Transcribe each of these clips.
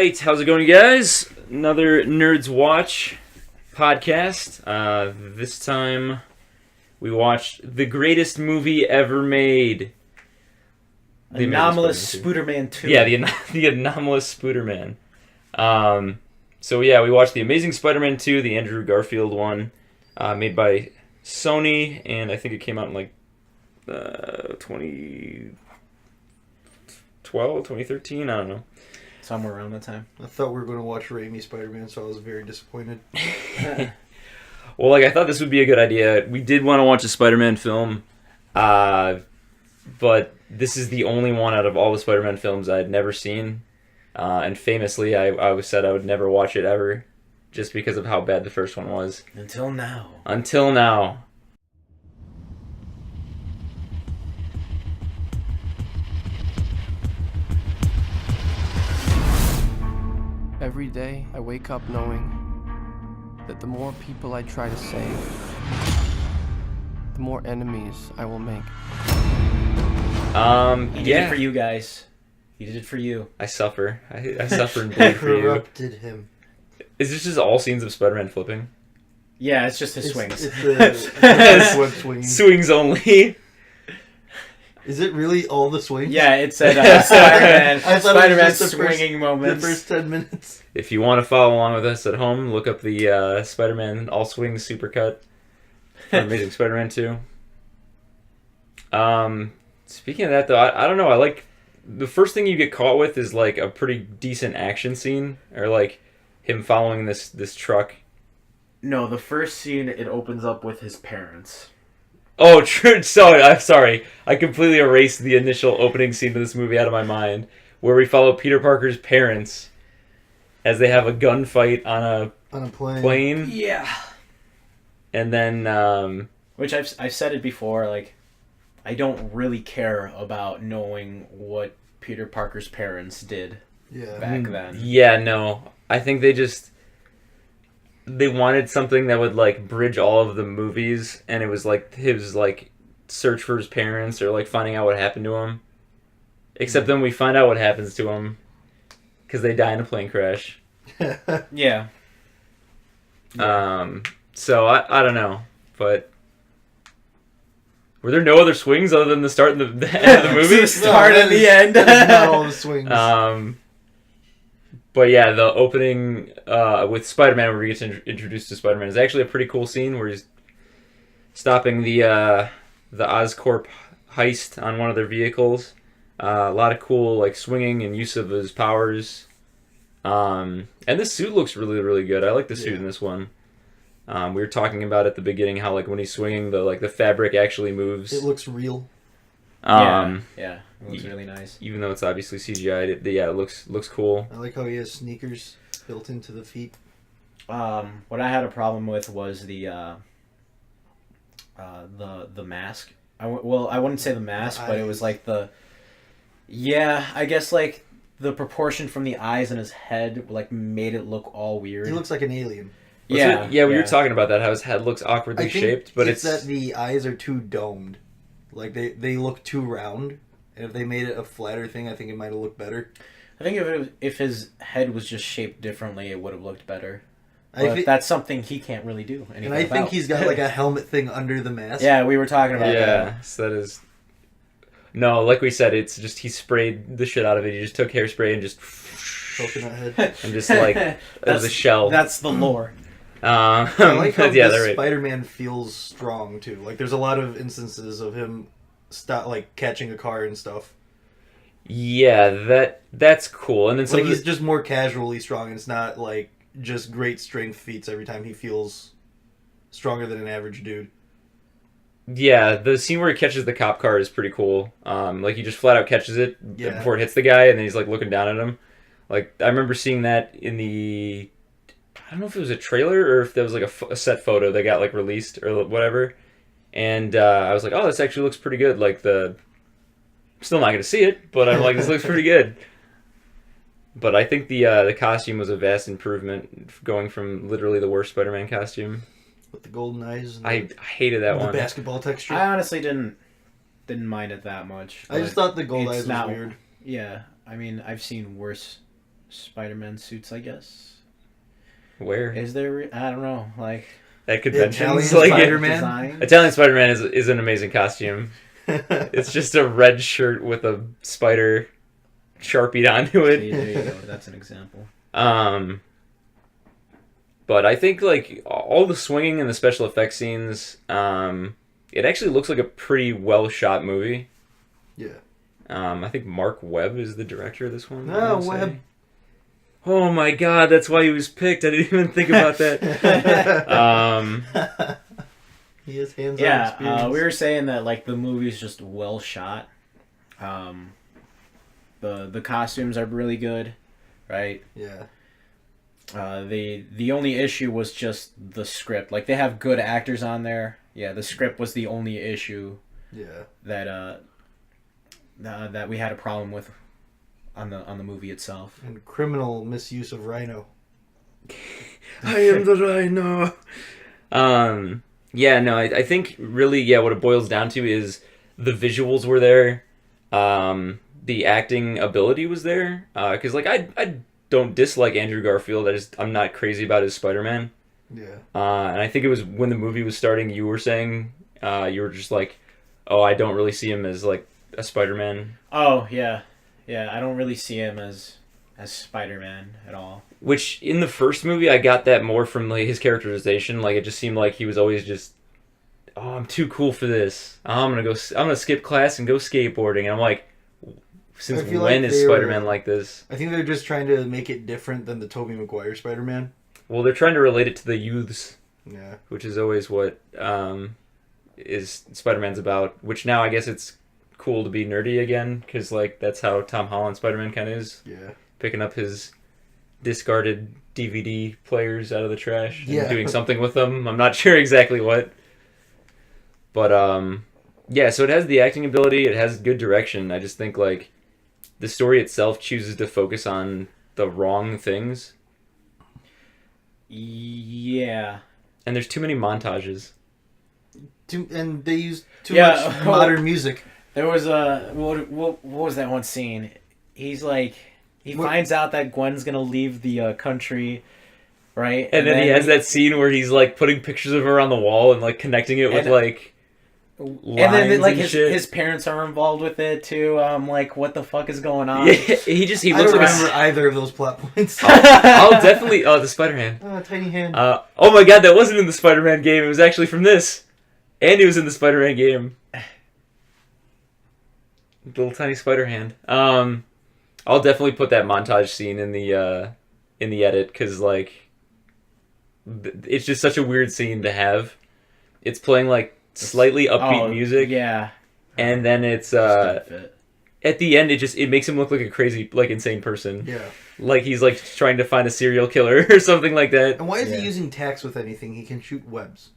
Alright, how's it going, you guys? Another Nerds Watch podcast. This time we watched the greatest movie ever made. The Anomalous Spooderman 2. Yeah, the Anomalous Spooderman. So yeah, we watched The Amazing Spider-Man 2, the Andrew Garfield one, made by Sony, and I think it came out in like 2012, 2013, I don't know. Somewhere around that time. I thought we were going to watch Raimi Spider-Man, so I was very disappointed. Well, I thought this would be a good idea. We did want to watch a Spider-Man film, but this is the only one out of all the Spider-Man films I had never seen. And famously, I said I would never watch it ever, just because of how bad the first one was. Until now. Until now. Every day, I wake up knowing that the more people I try to save, the more enemies I will make. He did it for you guys. He did it for you. I suffer. I suffer and bleed for you. Corrupted him. Is this just all scenes of Spider-Man flipping? Yeah, it's just his swings. It's the web swinging. Swings only. Is it really all the swings? Yeah, it said Spider-Man. I thought it was Spider-Man just the swinging moments. The first 10 minutes. If you want to follow along with us at home, look up the Spider-Man All Swings Supercut for Amazing Spider-Man 2. Speaking of that, though, I don't know. I like the first thing you get caught with is like a pretty decent action scene, or like him following this truck. No, the first scene, it opens up with his parents. Oh, true. Sorry, I'm sorry. I completely erased the initial opening scene of this movie out of my mind, where we follow Peter Parker's parents as they have a gunfight on a plane. Yeah. And then, which I've said it before. Like, I don't really care about knowing what Peter Parker's parents did back then. Yeah, no. I think they wanted something that would like bridge all of the movies, and it was like his like search for his parents or like finding out what happened to him. Except then we find out what happens to him because they die in a plane crash. Yeah. So I don't know, but were there no other swings other than the start and the end of the movie? The start and the end. Not all the swings. But yeah, the opening with Spider-Man, where we get introduced to Spider-Man, is actually a pretty cool scene where he's stopping the Oscorp heist on one of their vehicles. A lot of cool like swinging and use of his powers. And this suit looks really, really good. I like the suit in this one. We were talking about at the beginning how like when he's swinging, the fabric actually moves. It looks real. Yeah, it looks really nice. Even though it's obviously CGI, it looks cool. I like how he has sneakers built into the feet. What I had a problem with was the mask. I wouldn't say the mask, but it was like I guess like the proportion from the eyes and his head like made it look all weird. He looks like an alien. We were talking about that, how his head looks awkwardly shaped, but it's that the eyes are too domed. Like they look too round. And if they made it a flatter thing, I think it might have looked better. I think if his head was just shaped differently, it would have looked better. But that's something he can't really do. And I think he's got like a helmet thing under the mask. Yeah, we were talking about that. Yeah, so that is... No, like we said, it's just he sprayed the shit out of it. He just took hairspray and just... Coconut head. And just like... it was a shell. That's the lore. I like how this Spider-Man feels strong, too. Like, there's a lot of instances of him catching a car and stuff. Yeah, that's cool. And then he's just more casually strong, and it's not like just great strength feats every time he feels stronger than an average dude. Yeah, the scene where he catches the cop car is pretty cool. Like he just flat out catches it before it hits the guy, and then he's like looking down at him. Like I remember seeing that in the, I don't know if it was a trailer or if there was like a set photo that got like released or whatever. And I was like, oh, this actually looks pretty good. Like I'm still not going to see it, but I'm like, this looks pretty good. But I think the costume was a vast improvement, going from literally the worst Spider-Man costume. With the golden eyes. And I hated that one. The basketball texture. I honestly didn't mind it that much. I just thought the gold eyes was weird. Yeah, I mean, I've seen worse Spider-Man suits, I guess. Where is there? I don't know. Like at conventions, Italian Spider-Man. Italian Spider-Man is an amazing costume. It's just a red shirt with a spider sharpied onto it. See, there you go. That's an example. But I think like all the swinging and the special effects scenes, it actually looks like a pretty well shot movie. Yeah. I think Mark Webb is the director of this one. Oh, Webb. Oh my God, that's why he was picked. I didn't even think about that. He has hands-on experience. We were saying that like the movie's just well shot. The costumes are really good, right? Yeah. The only issue was just the script. Like they have good actors on there. Yeah, the script was the only issue. Yeah. That we had a problem with on the movie itself. And criminal misuse of Rhino. I am the Rhino. Yeah, no, I think really, yeah, what it boils down to is the visuals were there, the acting ability was there, because like I don't dislike Andrew Garfield. I'm not crazy about his Spider-Man. Yeah. And I think it was when the movie was starting, you were saying, you were just like, oh, I don't really see him as like a Spider-Man. Oh yeah, I don't really see him as Spider-Man at all. Which in the first movie, I got that more from like his characterization. Like it just seemed like he was always just, oh, I'm too cool for this. I'm gonna skip class and go skateboarding. And I'm like, since when like is Spider-Man like this? I think they're just trying to make it different than the Tobey Maguire Spider-Man. Well, they're trying to relate it to the youths. Yeah. Which is always what is Spider-Man's about. Which now I guess it's cool to be nerdy again, because like that's how Tom Holland Spider-Man kind of is. Yeah. Picking up his discarded DVD players out of the trash and yeah. doing something with them. I'm not sure exactly what. But yeah, so it has the acting ability, it has good direction. I just think like the story itself chooses to focus on the wrong things. Yeah. And there's too many montages. And they use too much modern music. There was a what was that one scene? He's like he finds out that Gwen's gonna leave the country, right? And then he has that scene where he's like putting pictures of her on the wall and like connecting it with like lines and then like his parents are involved with it too. Like what the fuck is going on? Yeah, he looks I don't remember either of those plot points. I'll definitely the Spider-Man. Oh, tiny hand. Oh my God, that wasn't in the Spider-Man game. It was actually from this. And it was in the Spider-Man game. Little tiny spider hand. I'll definitely put that montage scene in the edit, because like it's just such a weird scene to have. It's playing like slightly upbeat music. Yeah. And then it's at the end it makes him look like a crazy, like insane person. Yeah. Like he's like trying to find a serial killer or something like that. And why is he using tacks with anything? He can shoot webs.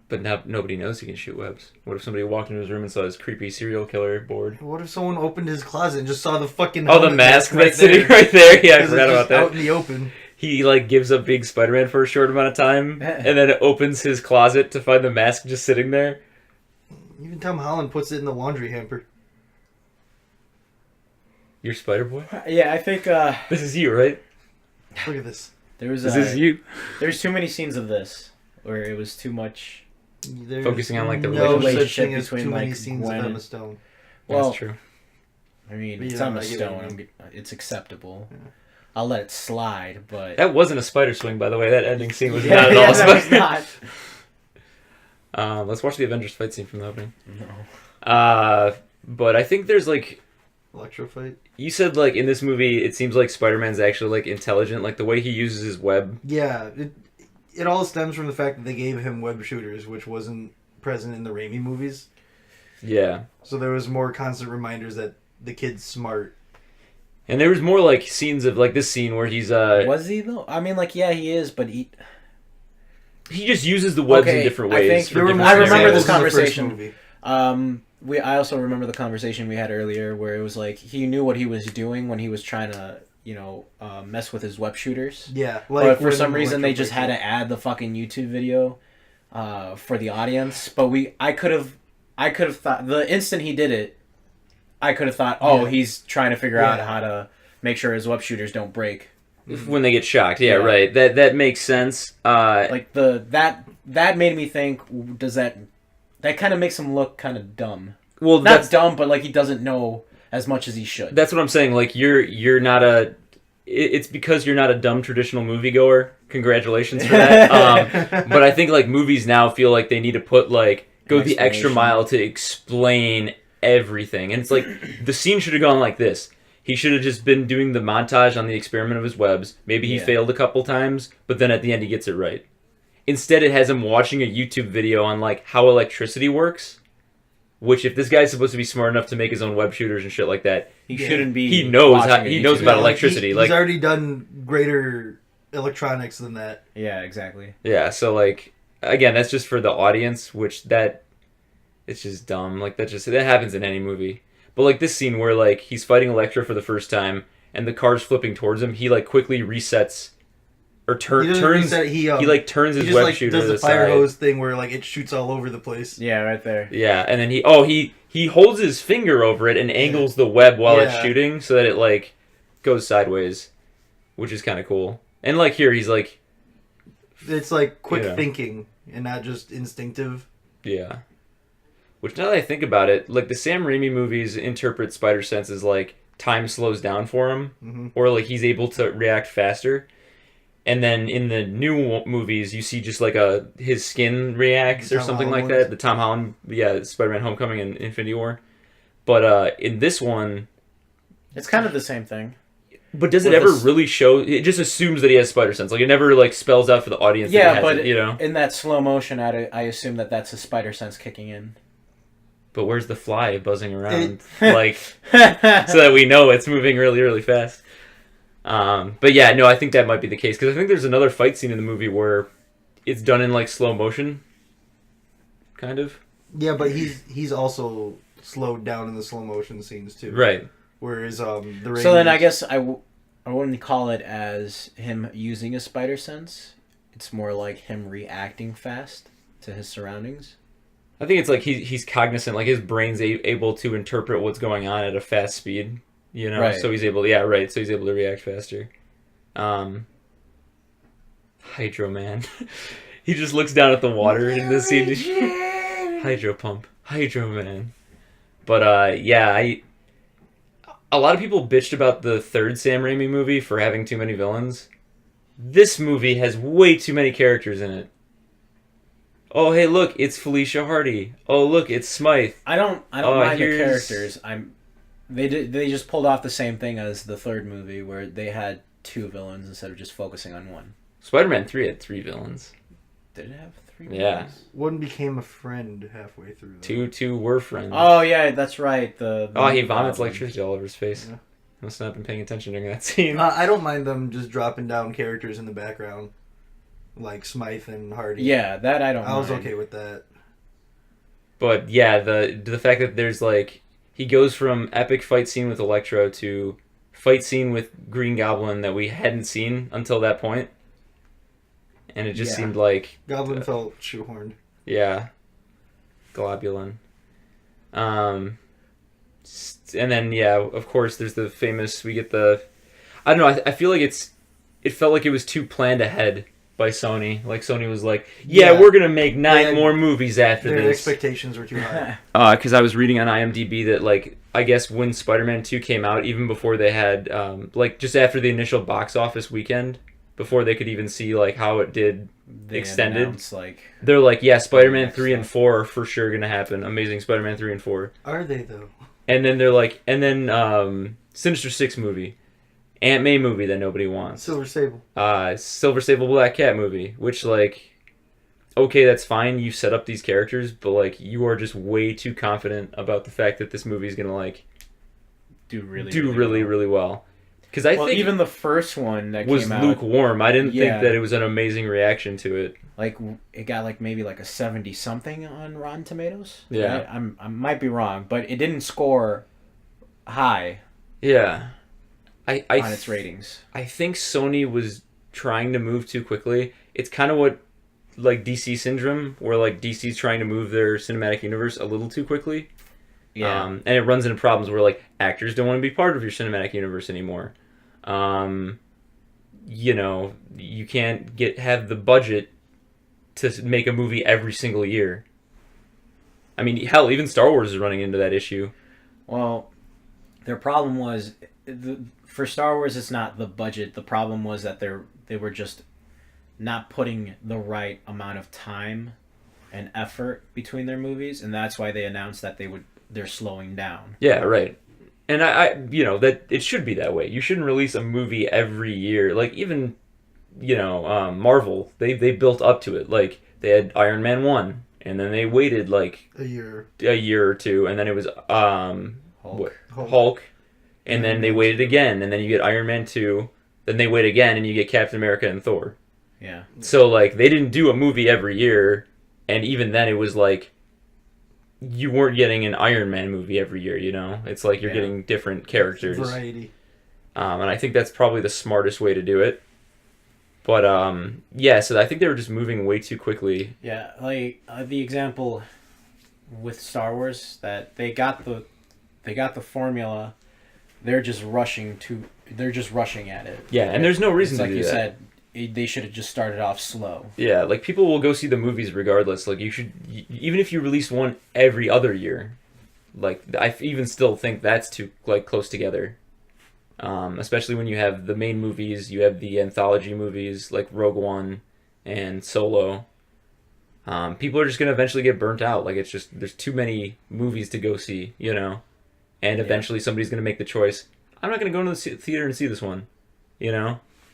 But now nobody knows he can shoot webs. What if somebody walked into his room and saw his creepy serial killer board? What if someone opened his closet and just saw the fucking the mask that's sitting right there? Yeah, I forgot about that. Out in the open. He like gives up being Spider-Man for a short amount of time, and then opens his closet to find the mask just sitting there. Even Tom Holland puts it in the laundry hamper. You're Spider-Boy? Yeah, I think this is you, right? Look at this. This is you. There's too many scenes of this where it was too much. Focusing on like the relationship between like scenes Gwen of Emma Stone. Well, that's true. I mean, it's Emma Stone. It's acceptable. Yeah. I'll let it slide, but that wasn't a spider swing, by the way. That ending scene was not at all. That was not. Let's watch the Avengers fight scene from the opening. No. But I think there's like Electro fight. You said like in this movie, it seems like Spider-Man's actually like intelligent, like the way he uses his web. Yeah. It all stems from the fact that they gave him web shooters, which wasn't present in the Raimi movies. Yeah. So there was more constant reminders that the kid's smart. And there was more like scenes of like this scene where he's Was he though? I mean, like, yeah, he is, but he just uses the webs in different ways. I remember this conversation. I also remember the conversation we had earlier where it was like he knew what he was doing when he was trying to, mess with his web shooters. Yeah. Like, but for some reason they just had to add the fucking YouTube video for the audience. But I could have thought the instant he did it, I could have thought, he's trying to figure out how to make sure his web shooters don't break when they get shocked. Yeah, right. That makes sense. Like that made me think. Does that kind of makes him look kind of dumb? Well, not dumb, but like he doesn't know as much as he should. That's what I'm saying. Like you're not a. It's because you're not a dumb traditional moviegoer. Congratulations for that. But I think like movies now feel like they need to put like go the extra mile to explain everything, and it's like the scene should have gone like this. He should have just been doing the montage on the experiment of his webs. Maybe he failed a couple times, but then at the end he gets it right. Instead, it has him watching a YouTube video on like how electricity works. Which, if this guy's supposed to be smart enough to make his own web shooters and shit like that, he shouldn't be. He knows about electricity. He's already done greater electronics than that. Yeah, exactly. Yeah, so like again, that's just for the audience, which it's just dumb. Like that happens in any movie. But like this scene where like he's fighting Elektra for the first time and the car's flipping towards him, he like quickly resets or turns. He like turns his web shooter to the side. Does the fire hose thing where like it shoots all over the place. Yeah, right there. Yeah, and then he holds his finger over it and angles the web while it's shooting so that it like goes sideways, which is kind of cool. And like here, he's like, it's like quick thinking and not just instinctive. Yeah. Which now that I think about it, like the Sam Raimi movies interpret spider sense as like time slows down for him, or like he's able to react faster. And then in the new movies, you see just like his skin reacts or something like that. The Tom Holland, Spider-Man: Homecoming and Infinity War. But in this one, it's kind of the same thing. But does it ever really show? It just assumes that he has spider sense. Like it never like spells out for the audience. Yeah, that he has but it, in that slow motion, I assume that's his spider sense kicking in. But where's the fly buzzing around, like so that we know it's moving really, really fast? But yeah, no, I think that might be the case because I think there's another fight scene in the movie where it's done in like slow motion, kind of. Yeah, but he's also slowed down in the slow motion scenes too. Right. Whereas the Raimi... So then I guess I wouldn't call it as him using a spider sense. It's more like him reacting fast to his surroundings. I think it's like he's cognizant, like his brain's able to interpret what's going on at a fast speed, you know. Right. So he's able, so he's able to react faster. Hydro Man, he just looks down at the water in the scene. Hydro Pump, Hydro Man. But a lot of people bitched about the third Sam Raimi movie for having too many villains. This movie has way too many characters in it. Oh, hey, look, it's Felicia Hardy. Oh, look, it's Smythe. I don't mind the characters. They just pulled off the same thing as the third movie where they had two villains instead of just focusing on one. Spider-Man 3 had 3 villains. Did it have 3 villains? Yeah. One became a friend halfway through. Two were friends. Oh, yeah, that's right. He vomits electricity all over his face. Yeah. Must not have been paying attention during that scene. I don't mind them just dropping down characters in the background. Like Smythe and Hardy. Yeah, that I don't mind. I was okay with that. But yeah, the fact that there's like he goes from epic fight scene with Electro to fight scene with Green Goblin that we hadn't seen until that point. And it just seemed like Goblin felt shoehorned. Yeah. Globulin. And then of course there's the famous I don't know, I feel like it felt like it was too planned ahead by Sony. Like Sony was like, we're gonna make 9 more movies after this. Their expectations were too high. Because I was reading on IMDb that like I guess when Spider-Man 2 came out, even before they had like just after the initial box office weekend, before they could even see like how it did extended, they're like, Spider-Man 3 and 4 are for sure gonna happen. Amazing Spider-Man 3 and 4. Are they though? And then they're like, Sinister Six movie. Aunt May movie that nobody wants. Silver Sable. Silver Sable Black Cat movie, which like, okay, that's fine. You set up these characters, but like, you are just way too confident about the fact that this movie is gonna like do really well. Because I think even the first one that was came out, lukewarm. I didn't think that it was an amazing reaction to it. Like it got like maybe like a 70 something on Rotten Tomatoes. Yeah, I might be wrong, but it didn't score high. Yeah. On its ratings. I think Sony was trying to move too quickly. It's kind of what like DC syndrome, where like DC's trying to move their cinematic universe a little too quickly. Yeah. And it runs into problems where like actors don't want to be part of your cinematic universe anymore. You can't have the budget to make a movie every single year. I mean, hell, even Star Wars is running into that issue. Well, their problem was for Star Wars, it's not the budget. The problem was that they were just not putting the right amount of time and effort between their movies, and that's why they announced that they're slowing down. Yeah, right. And I that it should be that way. You shouldn't release a movie every year. Like even, Marvel, they built up to it. Like they had Iron Man 1, and then they waited like a year or two, and then it was Hulk, and then they waited again, and then you get Iron Man 2, then they wait again, and you get Captain America and Thor. Yeah. So like they didn't do a movie every year, and even then it was like you weren't getting an Iron Man movie every year, It's like you're getting different characters. Variety. And I think that's probably the smartest way to do it. But, so I think they were just moving way too quickly. Yeah, like, the example with Star Wars, that they got the formula, they're just rushing at it. Yeah, and there's no reason to do that. Like you said, they should have just started off slow. Yeah, like people will go see the movies regardless. Like even if you release one every other year, like I even still think that's too like close together. Especially when you have the main movies, you have the anthology movies like Rogue One and Solo. People are just gonna eventually get burnt out. Like it's just there's too many movies to go see, and eventually somebody's gonna make the choice. I'm not gonna go into the theater and see this one,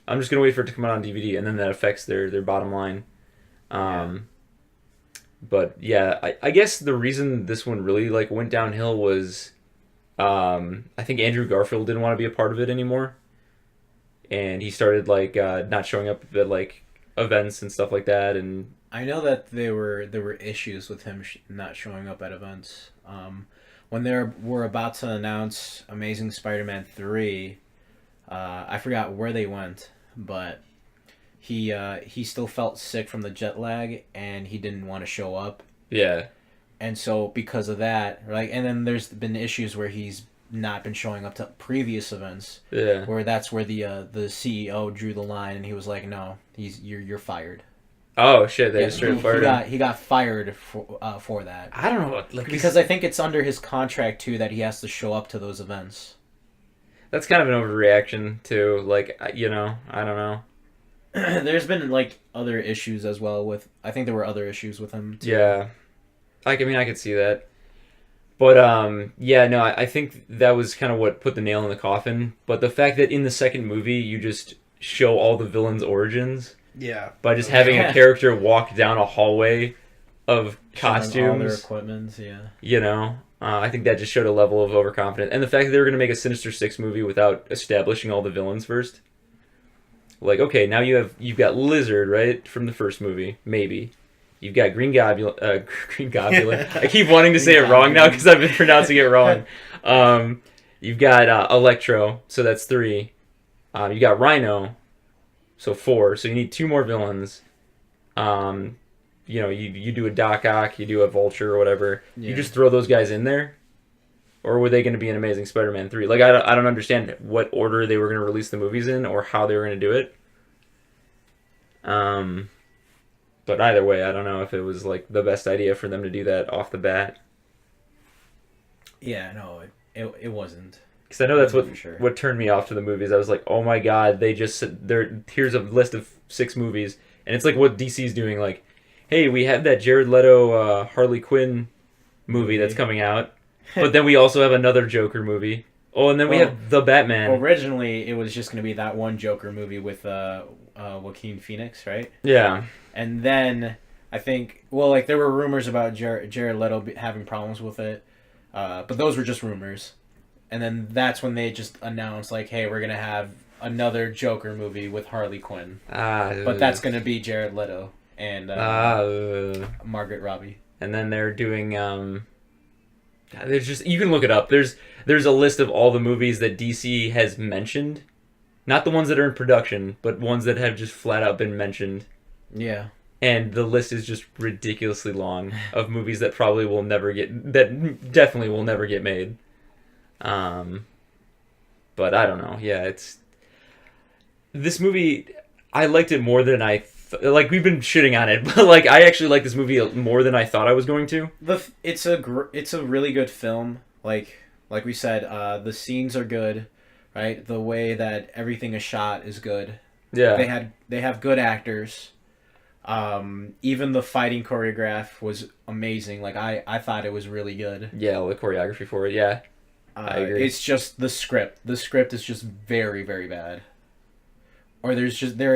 I'm just gonna wait for it to come out on DVD, and then that affects their bottom line. But yeah, I guess the reason this one really like went downhill was, I think Andrew Garfield didn't want to be a part of it anymore, and he started like not showing up at like events and stuff like that. And I know that there were issues with him not showing up at events. When they were about to announce Amazing Spider-Man 3. I forgot where they went, but he still felt sick from the jet lag, and he didn't want to show up. Yeah. And so because of that, and then there's been issues where he's not been showing up to previous events. Yeah. Where that's where the CEO drew the line, and he was like, "No, you're fired." Oh shit! They just straight fired him. He got fired for that. I don't know, because I think it's under his contract too that he has to show up to those events. That's kind of an overreaction too. Like, I don't know. There's been like other issues as well I think there were other issues with him too. Yeah. I could see that. But, I think that was kind of what put the nail in the coffin. But the fact that in the second movie, you just show all the villains' origins. Yeah. By just having a character walk down a hallway of costumes. All their equipment, yeah. I think that just showed a level of overconfidence. And the fact that they were going to make a Sinister Six movie without establishing all the villains first. Like, okay, now you've got Lizard, right, from the first movie, maybe. You've got Green Goblin. I keep wanting to say it wrong now because I've been pronouncing it wrong. You've got Electro, so that's 3. You got Rhino, so 4. So you need 2 more villains. You do a Doc Ock, you do a Vulture or whatever. Yeah. You just throw those guys in there? Or were they going to be in Amazing Spider-Man 3? Like, I don't understand what order they were going to release the movies in or how they were going to do it. But either way, I don't know if it was, like, the best idea for them to do that off the bat. Yeah, no, it wasn't. Because I know that's what turned me off to the movies. I was like, oh my god, here's a list of 6 movies. And it's like what DC's doing, like, hey, we have that Jared Leto Harley Quinn movie that's coming out. But then we also have another Joker movie. Oh, and then we have The Batman. Originally, it was just going to be that one Joker movie with Joaquin Phoenix, right? Yeah. And then, I think, there were rumors about Jared Leto having problems with it. But those were just rumors. And then that's when they just announced, like, hey, we're going to have another Joker movie with Harley Quinn. But that's going to be Jared Leto and Margaret Robbie. And then they're doing... There's just, you can look it up. There's a list of all the movies that DC has mentioned, not the ones that are in production, but ones that have just flat out been mentioned. Yeah. And the list is just ridiculously long of movies that probably will never get, that definitely will never get made. But I don't know. Yeah, this movie, I liked it more than like we've been shitting on it, but like I actually like this movie more than I thought I was going to. It's a really good film. Like we said, the scenes are good, right? The way that everything is shot is good. Yeah. They have good actors. Even the fighting choreograph was amazing. Like I thought it was really good. Yeah, the choreography for it. Yeah. I agree. It's just the script. The script is just very, very bad. Or they're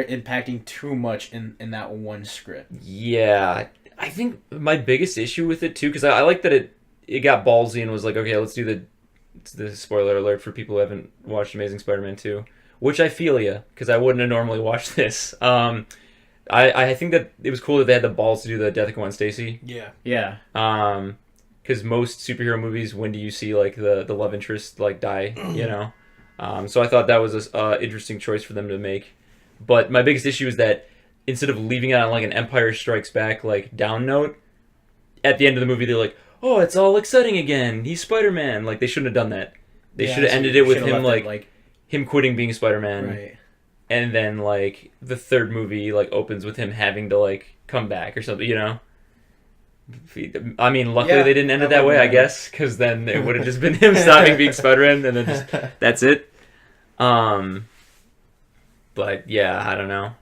impacting too much in that one script. Yeah, I think my biggest issue with it too, because I like that it got ballsy and was like, okay, let's do the spoiler alert for people who haven't watched Amazing Spider-Man 2, which I feel ya, because I wouldn't have normally watched this. I think that it was cool that they had the balls to do the death of Gwen Stacy. Yeah. Yeah. Because most superhero movies, when do you see like the love interest like die? You know. So I thought that was a interesting choice for them to make. But my biggest issue is that instead of leaving it on like an Empire Strikes Back like down note, at the end of the movie they're like, oh, it's all exciting again. He's Spider-Man. Like they shouldn't have done that. They should have ended it with him like him quitting being Spider-Man. Right. And then like the third movie like opens with him having to like come back or something, you know. I mean, luckily they didn't end it that way, I guess, because then it would have just been him stopping being Spider-Man, and then just that's it. But yeah, I don't know.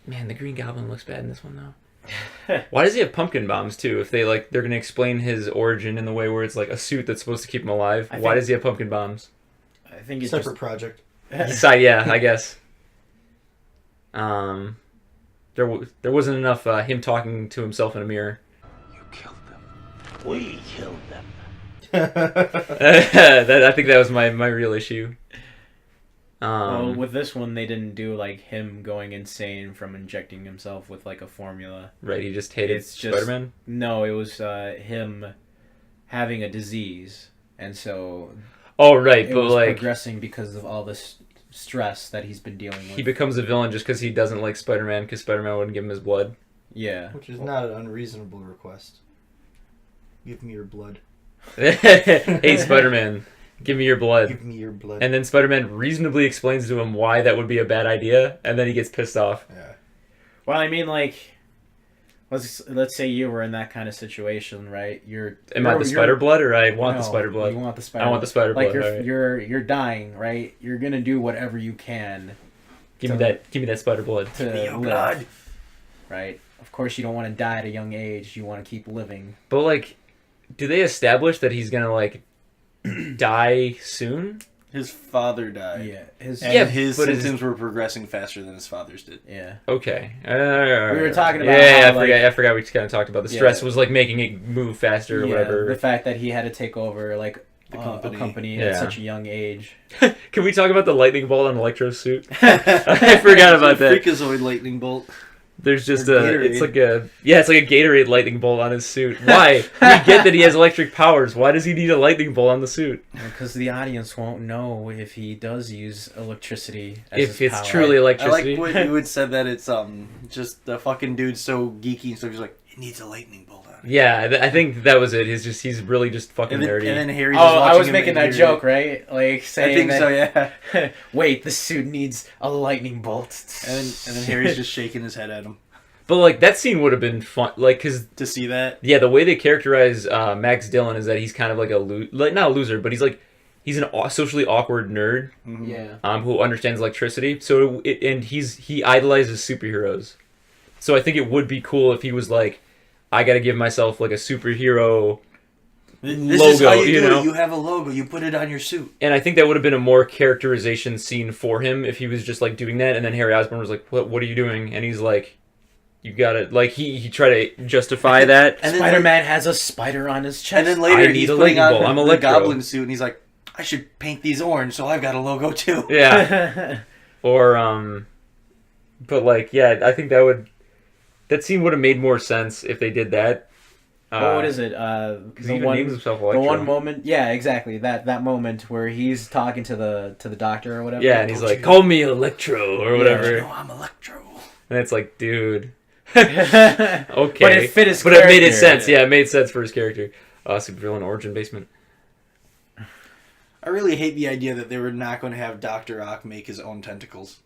Man, the Green Goblin looks bad in this one though. Why does he have pumpkin bombs too? If they're gonna explain his origin in the way where it's like a suit that's supposed to keep him alive, why does he have pumpkin bombs? I think it's separate project. Yeah, I guess. There wasn't enough him talking to himself in a mirror. You killed them. We killed them. I think that was my real issue. Well, with this one, they didn't do like him going insane from injecting himself with like a formula. Right, he just hated Spider-Man? No, it was him having a disease, and so... Oh, right, it but was like... progressing because of all this stress that he's been dealing with. He becomes a villain just because he doesn't like Spider-Man, because Spider-Man wouldn't give him his blood. Yeah. Which is not an unreasonable request. Give me your blood. Hey, Spider-Man, give me your blood. Give me your blood. And then Spider-Man reasonably explains to him why that would be a bad idea, and then he gets pissed off. Yeah. Well, I mean, like... Let's say you were in that kind of situation, right? Am I the spider blood, or I want the spider blood? You want the spider. I want the spider blood. Like you're dying, right? You're gonna do whatever you can. Give me that spider blood. Give me your blood. Right. Of course, you don't want to die at a young age. You want to keep living. But like, do they establish that he's gonna like die soon? His father died. Yeah. His symptoms were progressing faster than his father's did. Yeah. Okay. We were talking about I forgot we kind of talked about the stress was like making it move faster or whatever. The fact that he had to take over like the company at such a young age. Can we talk about the lightning bolt on Electro's suit? I forgot about that. Freakazoid lightning bolt. There's just it's like a Gatorade lightning bolt on his suit. Why? We get that he has electric powers. Why does he need a lightning bolt on the suit? Because the audience won't know if he does use electricity as if his it's power. truly electricity. I like what you had said that it's just the fucking dude's so geeky, so he's like, it needs a lightning bolt on it. Yeah, I think that was it. He's really just fucking nerdy. And then Harry's I was making that joke, right? Like saying I think that, so, yeah. Wait, the suit needs a lightning bolt. And then Harry's just shaking his head at him. But like that scene would have been fun, like because to see that. Yeah, the way they characterize Max Dillon is that he's kind of like not a loser, but he's an socially awkward nerd. Mm-hmm. Yeah. Who understands electricity. So he idolizes superheroes. So I think it would be cool if he was like, I got to give myself like a superhero. This logo, is how you do know? it. You have a logo. You put it on your suit. And I think that would have been a more characterization scene for him if he was just like doing that, and then Harry Osborn was like, "What are you doing?" And he's like, "You gotta like." He tried to justify that. And Spider-Man has a spider on his chest. And then later he's putting on I'm the Goblin suit, and he's like, "I should paint these orange, so I've got a logo too." Yeah. Or but like I think that scene would have made more sense if they did that. What is it? Because he even names himself Electro. The one moment, yeah, exactly. That moment where he's talking to the doctor or whatever. Yeah, and he's like, "Call me Electro" or whatever. No, I'm Electro. And it's like, dude. Okay. But it fit his character. But it made sense. Yeah, it made sense for his character. Supervillain origin basement. I really hate the idea that they were not going to have Dr. Ock make his own tentacles.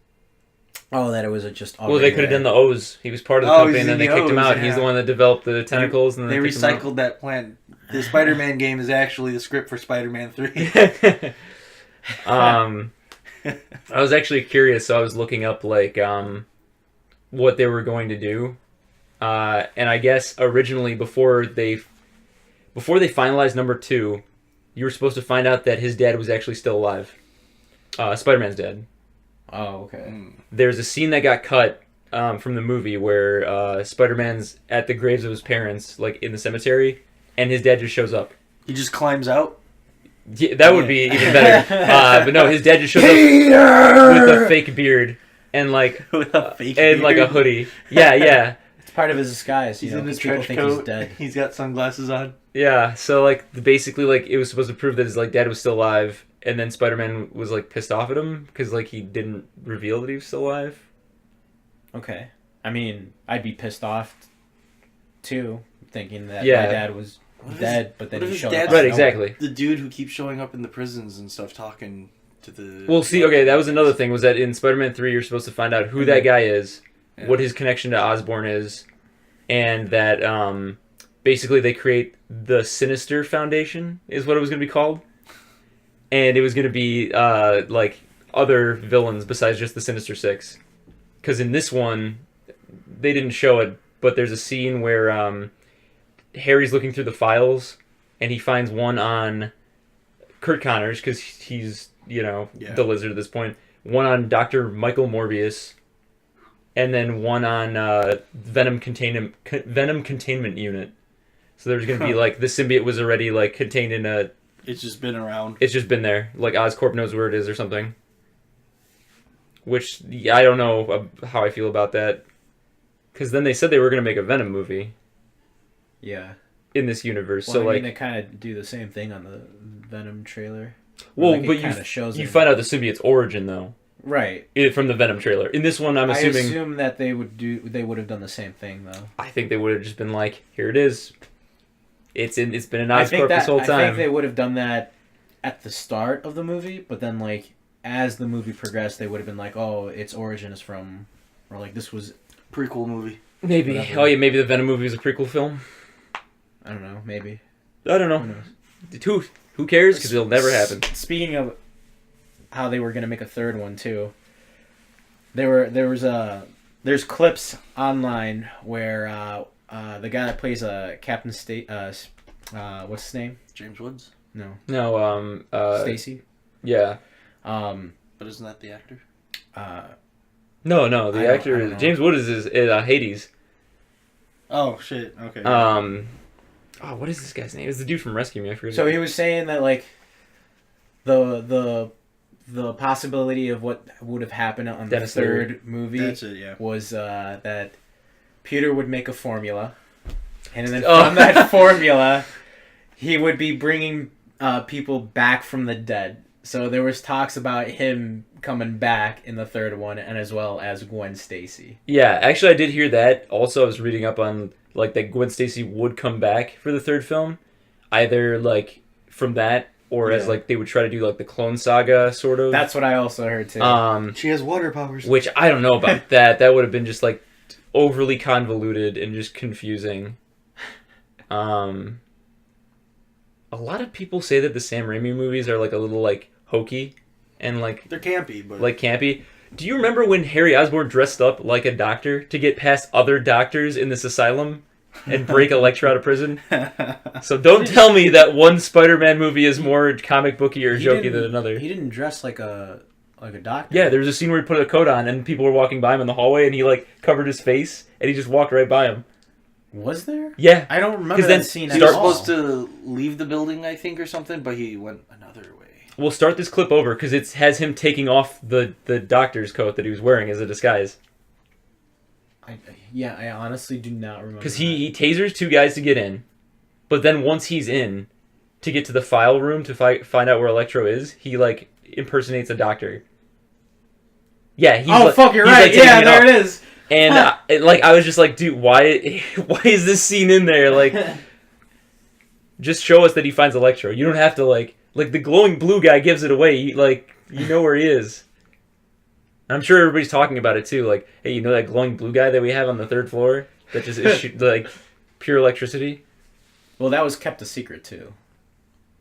Oh, that it was just. Well, they could have done the O's. He was part of the company, and then they kicked him out. Yeah. He's the one that developed the tentacles, and then they recycled that plan. The Spider-Man game is actually the script for Spider-Man 3. I was actually curious, so I was looking up like what they were going to do, and I guess originally before they finalized number 2, you were supposed to find out that his dad was actually still alive. Spider-Man's dad. Oh, okay. There's a scene that got cut from the movie where Spider-Man's at the graves of his parents, like in the cemetery, and his dad just shows up. He just climbs out? Yeah, that would be even better. But no, his dad just shows up with a fake beard and like with a fake and beard. Like a hoodie. Yeah. It's part of his disguise. He's in his people trench think coat. he's dead. He's got sunglasses on. Yeah. So like basically like it was supposed to prove that his like dad was still alive, and then Spider-Man was like pissed off at him because like he didn't reveal that he was still alive. Okay. I mean, I'd be pissed off too, thinking that Yeah. my dad was dead, but then what he if showed his up. dad's Right. Exactly. The dude who keeps showing up in the prisons and stuff talking to the... Well, see, okay, that was another thing, was that in Spider-Man 3, you're supposed to find out who that guy is, what his connection to Osborn is, and that basically they create the Sinister Foundation, is what it was going to be called. And it was going to be, like, other villains besides just the Sinister Six. Because in this one, they didn't show it, but there's a scene where Harry's looking through the files, and he finds one on Kurt Connors, because he's... the Lizard at this point. One on Dr. Michael Morbius, and then one on Venom Containment Unit. So there's going to be like the symbiote was already like contained in a. It's just been around. It's just been there. Like Oscorp knows where it is or something. Which I don't know how I feel about that, because then they said they were going to make a Venom movie. Yeah. In this universe, Well, so I mean, like they kind of do the same thing on the Venom trailer. Well, like but you find out the symbiote's origin though, right? From the Venom trailer. In this one, I'm assuming. I assume that they would have done the same thing though. I think they would have just been like, "Here it is. It's been an Oscorp this whole time." I think they would have done that at the start of the movie, but then like as the movie progressed, they would have been like, "Oh, its origin is from," or like this was prequel movie. Maybe. Whatever. Oh yeah, maybe the Venom movie is a prequel film. I don't know. Maybe. I don't know. Who knows? Who cares? Because it'll never happen. Speaking of how they were gonna make a third one too, there's clips online where the guy that plays Captain what's his name? James Woods? No. Stacy. Yeah. But isn't that the actor? No. The actor James Woods is Hades. Oh shit. Okay. Oh, what is this guy's name? It's the dude from Rescue Me. I forget. So he was saying that like the possibility of what would have happened on the third movie was that Peter would make a formula, and then from that formula, he would be bringing people back from the dead. So there was talks about him coming back in the third one, and as well as Gwen Stacy. Yeah, actually, I did hear that. Also, I was reading up on like that Gwen Stacy would come back for the third film, either like from that or as like they would try to do like the Clone Saga sort of. That's what I also heard too. She has water powers, which I don't know about that. That would have been just like overly convoluted and just confusing. A lot of people say that the Sam Raimi movies are like a little like hokey and like they're campy, but like campy. Do you remember when Harry Osborn dressed up like a doctor to get past other doctors in this asylum and break Electro out of prison? So don't tell me that one Spider-Man movie is more comic booky or jokey than another. He didn't dress like a doctor. Yeah, there was a scene where he put a coat on and people were walking by him in the hallway and he like covered his face and he just walked right by him. Was there? Yeah. I don't remember that scene He was supposed to leave the building, I think, or something, but he went another way. We'll start this clip over because it has him taking off the doctor's coat that he was wearing as a disguise. I honestly do not remember. Because he tasers two guys to get in, but then once he's in, to get to the file room to find out where Electro is, he like impersonates a doctor. Yeah, he's fuck, you're right. Yeah, there it is. And I was just like, dude, why is this scene in there? Like, just show us that he finds Electro. You don't have to like Like, the glowing blue guy gives it away. You know where he is. And I'm sure everybody's talking about it, too. Like, hey, you know that glowing blue guy that we have on the 3rd floor? That just is, like, pure electricity? Well, that was kept a secret, too.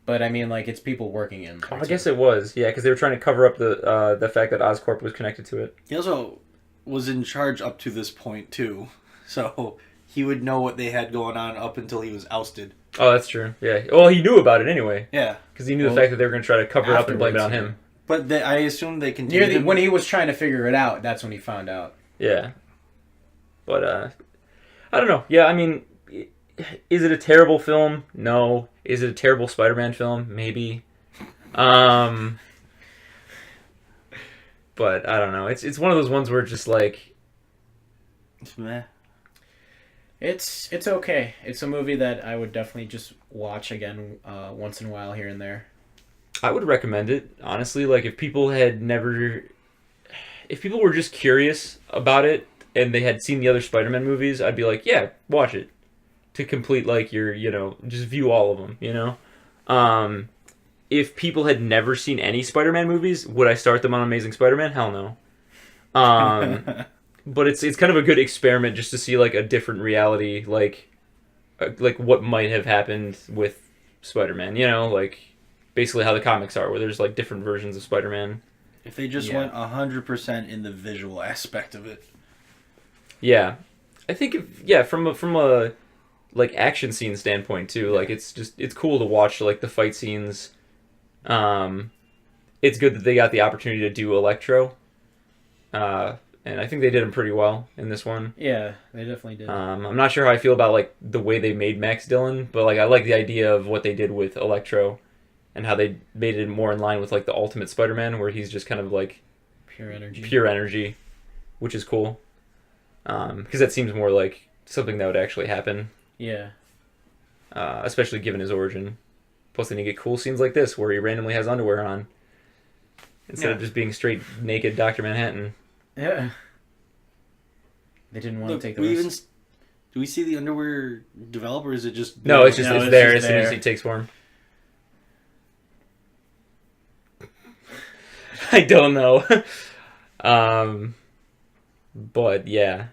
But, I mean, like, it's people working in there, I guess it was. Yeah, because they were trying to cover up the fact that Oscorp was connected to it. He also was in charge up to this point, too. So he would know what they had going on up until he was ousted. Oh, that's true. Yeah. Well, he knew about it anyway. Yeah. Because he knew the fact that they were going to try to cover it up and blame it on him. But I assume they continued. When he was trying to figure it out, that's when he found out. Yeah. But, I don't know. Yeah, I mean, is it a terrible film? No. Is it a terrible Spider-Man film? Maybe. But I don't know. It's one of those ones where it's just like... It's meh. It's okay. It's a movie that I would definitely just watch again once in a while here and there. I would recommend it, honestly. Like, if people were just curious about it and they had seen the other Spider-Man movies, I'd be like, yeah, watch it. To complete, like, your, just view all of them, If people had never seen any Spider-Man movies, would I start them on Amazing Spider-Man? Hell no. But it's kind of a good experiment just to see, like, a different reality, like what might have happened with Spider-Man, like, basically how the comics are, where there's, like, different versions of Spider-Man. If they just went 100% in the visual aspect of it. Yeah. I think, from a like, action scene standpoint, too, like, it's cool to watch, like, the fight scenes. It's good that they got the opportunity to do Electro. And I think they did him pretty well in this one. Yeah, they definitely did. I'm not sure how I feel about, like, the way they made Max Dillon, but, like, I like the idea of what they did with Electro and how they made it more in line with, like, the Ultimate Spider-Man, where he's just kind of, like... Pure energy, which is cool. Because that seems more like something that would actually happen. Yeah. Especially given his origin. Plus, then you get cool scenes like this, where he randomly has underwear on. Instead of just being straight naked Dr. Manhattan. Yeah. They didn't want to take the risk. Do we see the underwear develop, or is it just... No, it's there as soon as he takes form. I don't know. But, yeah.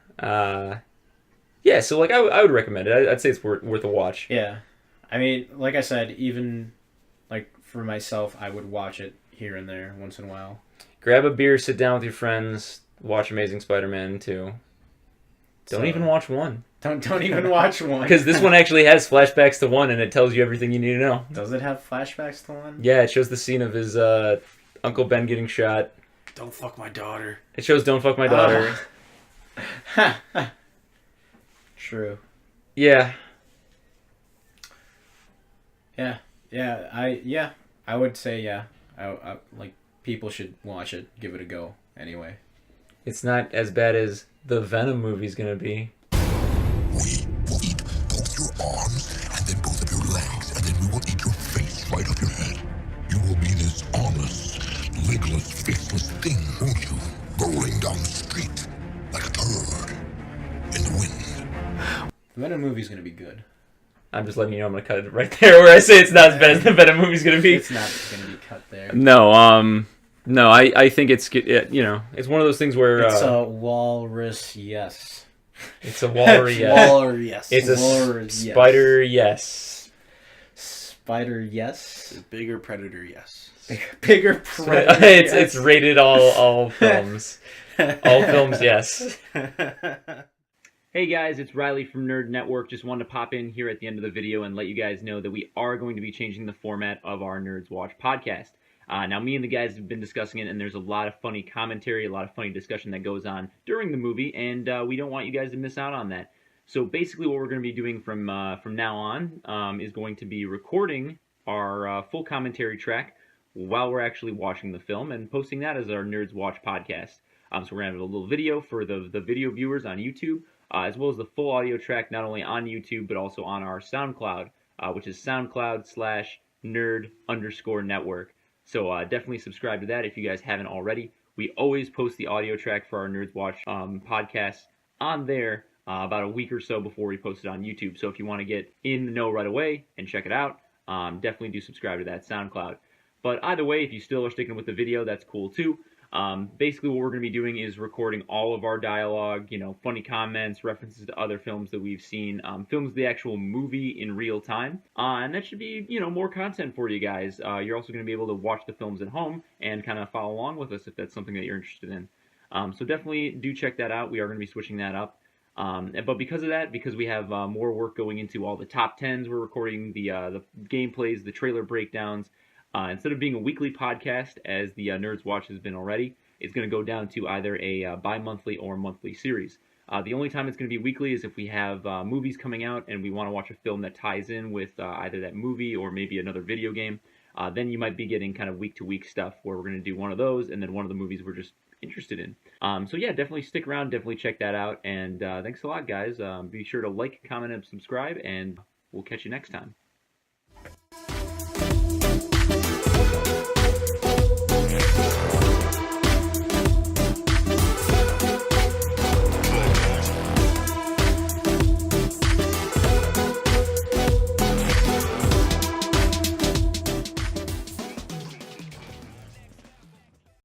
Yeah, so, like, I would recommend it. I'd say it's worth a watch. Yeah. I mean, like I said, even, like, for myself, I would watch it here and there once in a while. Grab a beer, sit down with your friends, watch Amazing Spider-Man 2. Don't even watch 1. Don't even watch 1. Because this one actually has flashbacks to 1, and it tells you everything you need to know. Does it have flashbacks to 1? Yeah, it shows the scene of his Uncle Ben getting shot. Don't fuck my daughter. It shows Don't Fuck My Daughter. True. Yeah. Yeah. I would say yeah. I like, people should watch it, give it a go. Anyway, it's not as bad as the Venom movie's gonna be. We will eat both your arms and then both of your legs, and then we will eat your face right off your head. You will be this honest, legless, faceless thing, won't you? Rolling down the street like a turd in the wind. The Venom movie's gonna be good. I'm just letting you know I'm gonna cut it right there where I say it's not as bad as the Venom movie's gonna be. It's not gonna be cut there. No, I think it's one of those things where it's a walrus, yes. It's a walrus, yes. Walrus, yes. It's a walrus, spider, yes. Spider, yes. Bigger predator, yes. Bigger predator. It's rated all films. All films, yes. Hey guys, it's Reilly from Nerd Network. Just wanted to pop in here at the end of the video and let you guys know that we are going to be changing the format of our Nerds Watch podcast. Now, me and the guys have been discussing it, and there's a lot of funny commentary, a lot of funny discussion that goes on during the movie, and we don't want you guys to miss out on that. So basically what we're going to be doing from now on is going to be recording our full commentary track while we're actually watching the film and posting that as our Nerds Watch podcast. So we're going to have a little video for the video viewers on YouTube, as well as the full audio track not only on YouTube but also on our SoundCloud, which is SoundCloud/nerd_network. So definitely subscribe to that if you guys haven't already. We always post the audio track for our Nerds Watch podcast on there about a week or so before we post it on YouTube. So if you want to get in the know right away and check it out, definitely do subscribe to that SoundCloud. But either way, if you still are sticking with the video, that's cool too. Basically, what we're going to be doing is recording all of our dialogue, funny comments, references to other films that we've seen, films the actual movie in real time, and that should be, more content for you guys. You're also going to be able to watch the films at home and kind of follow along with us if that's something that you're interested in. So definitely do check that out. We are going to be switching that up. But because of that, because we have more work going into all the top 10s, we're recording the gameplays, the trailer breakdowns. Instead of being a weekly podcast, as the Nerds Watch has been already, it's going to go down to either a bi-monthly or monthly series. The only time it's going to be weekly is if we have movies coming out and we want to watch a film that ties in with either that movie or maybe another video game. Then you might be getting kind of week-to-week stuff where we're going to do one of those and then one of the movies we're just interested in. So yeah, definitely stick around, definitely check that out, and thanks a lot, guys. Be sure to like, comment, and subscribe, and we'll catch you next time.